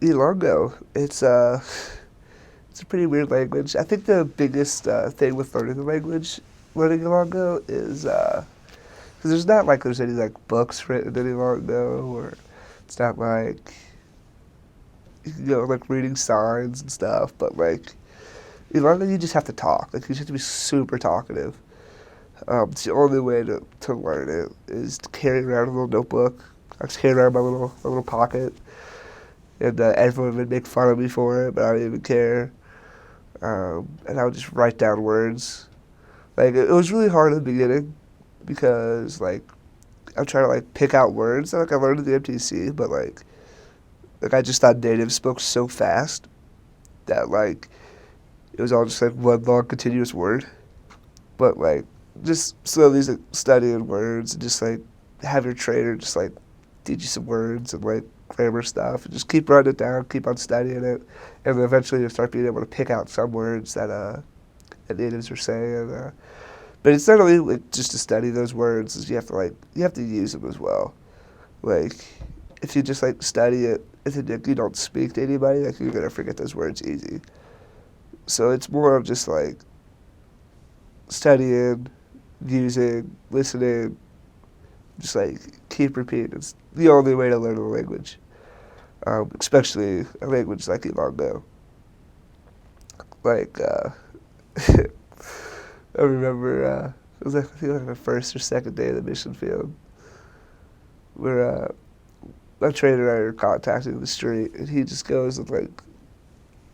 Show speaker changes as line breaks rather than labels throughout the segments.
Ilonggo. It's a pretty weird language. I think the biggest thing with learning the language, learning Ilonggo, is because there's not like there's any like books written in Ilonggo, or it's not like like reading signs and stuff. But like Ilonggo, you just have to talk. Like you just have to be super talkative. It's the only way to learn it is to carry around a little notebook. I just carry around my little pocket, and everyone would make fun of me for it, but I didn't even care. And I would just write down words. Like it was really hard in the beginning because like I'm trying to like pick out words that like I learned at the MTC, but like I just thought natives spoke so fast that like it was all just like one long continuous word. But like just slowly like, studying words and just like have your trainer just like teach you some words and like grammar stuff and just keep writing it down, keep on studying it, and then eventually you'll start being able to pick out some words that natives are saying. But it's not only like just to study those words; is you have to use them as well. Like if you just like study it and then like, you don't speak to anybody, like you're gonna forget those words easy. So it's more of just like studying, using, listening, just like keep repeating. It's the only way to learn a language, especially a language like Ilonggo. Like I remember it was like, I think like my first or second day of the mission field, where my trainer and I are contacting the street, and he just goes and like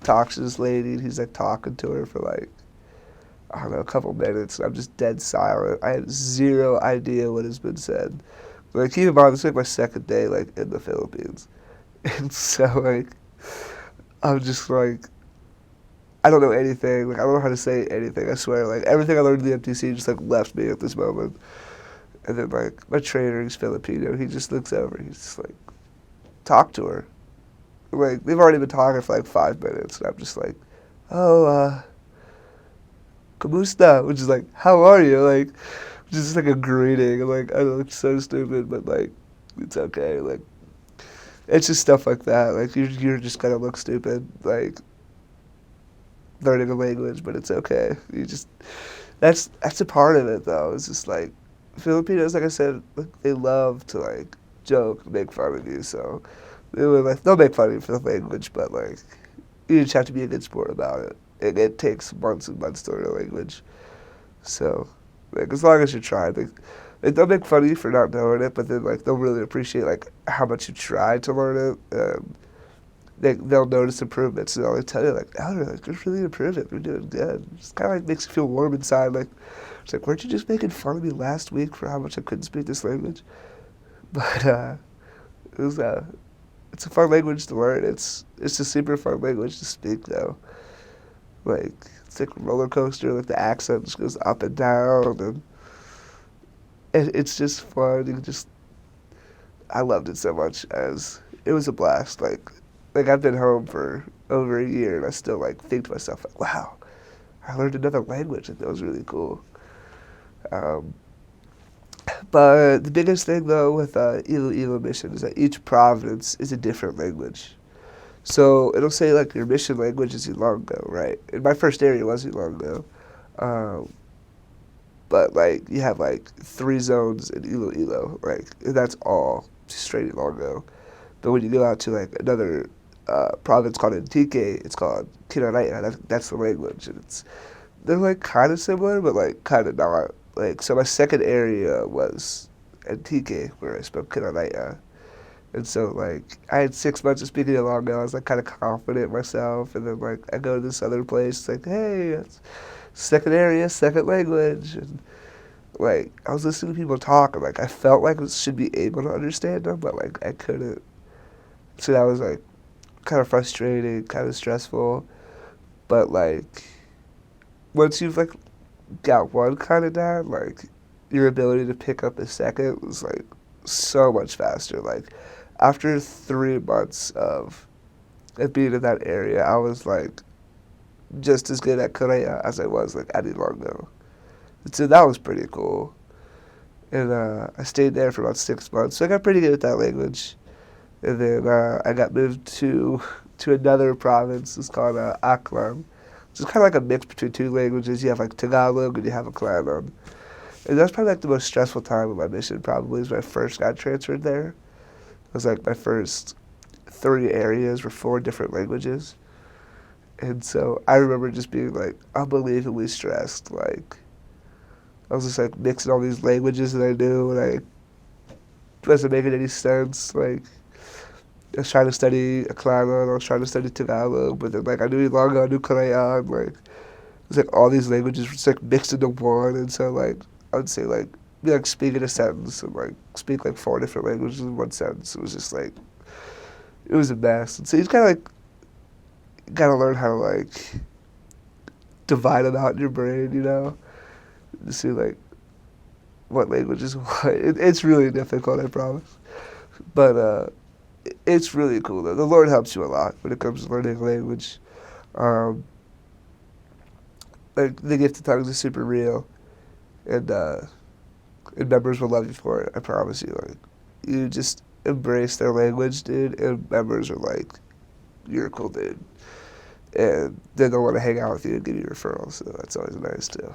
talks to this lady, and he's like talking to her for like I don't know a couple minutes, and I'm just dead silent. I had zero idea what has been said. Like keep in mind, this is like my second day like in the Philippines, and so like I'm just like I don't know anything. Like I don't know how to say anything. I swear. Like everything I learned in the MTC just like left me at this moment. And then like my trainer, he's Filipino. He just looks over. He's just like, talk to her. Like they've already been talking for like 5 minutes, and I'm just like, oh, kamusta, which is like, how are you? Like, just like a greeting. And like I look so stupid, but like it's okay. Like it's just stuff like that. Like you're just gonna look stupid. Like learning a language, but it's okay. You just that's a part of it though. It's just like Filipinos, like I said, like, they love to like joke, make fun of you. So they'll make fun of you for the language, but like you just have to be a good sport about it. It takes months and months to learn a language. So like as long as you try, they'll make fun of you for not knowing it, but then like they'll really appreciate like how much you tried to learn it. They'll notice improvements, and they'll tell you like, "Oh, like, you're really improving. You're doing good." It's kind of like makes you feel warm inside. Like it's like, weren't you just making fun of me last week for how much I couldn't speak this language? But it was it's a fun language to learn. It's a super fun language to speak though. Like it's like a roller coaster. Like the accent just goes up and down, and it's just fun. I loved it so much as it was a blast. Like I've been home for over a year, and I still like think to myself like, wow, I learned another language. Like, that was really cool. Um, but the biggest thing though with Iloilo mission is that each province is a different language. So it'll say like your mission language is Ilonggo, right? And my first area was Ilonggo. Um, but like you have like 3 zones in Iloilo, like and that's all straight Ilonggo. But when you go out to like another province called Antique, it's called Kinaray-a. That's the language, and they're like kind of similar, but like kind of not. Like so, my second area was Antique, where I spoke Kinaray-a. And so like I had 6 months of speaking Ilonggo. I was like kind of confident in myself, and then like I go to this other place, it's like hey, it's second area, second language, and like I was listening to people talk, and like I felt like I should be able to understand them, but like I couldn't. So that was like kind of frustrating, kind of stressful. But like once you've like got one kind of down, like your ability to pick up a second was like so much faster. Like after 3 months of being in that area, I was like just as good at Korea as I was like at Ilonggo. So that was pretty cool. And I stayed there for about 6 months, so I got pretty good at that language. And then I got moved to another province. It's called Aklanon. It's kind of like a mix between two languages. You have like Tagalog and you have Aklanon. And that's probably like the most stressful time of my mission. Probably is when I first got transferred there. It was like my first 3 areas were 4 different languages. And so I remember just being like unbelievably stressed. Like I was just like mixing all these languages that I knew, and I wasn't making any sense. Like I was trying to study Aklanon, I was trying to study Tagalog, but then like I knew Ilonggo, I knew Kinaray-a, and like it was like all these languages were just like mixed into one. And so like I would say like be like speaking a sentence and like speak like 4 different languages in one sentence. It was just like it was a mess. And so you just kind of like gotta learn how to like divide it out in your brain, to see like what language is what. It's really difficult, I promise. But it's really cool though. The Lord helps you a lot when it comes to learning language. Um, like the gift of tongues is super real, and members will love you for it. I promise you. Like you just embrace their language, dude, and members are like, "You're a cool dude," and then they'll want to hang out with you and give you referrals. So that's always nice too.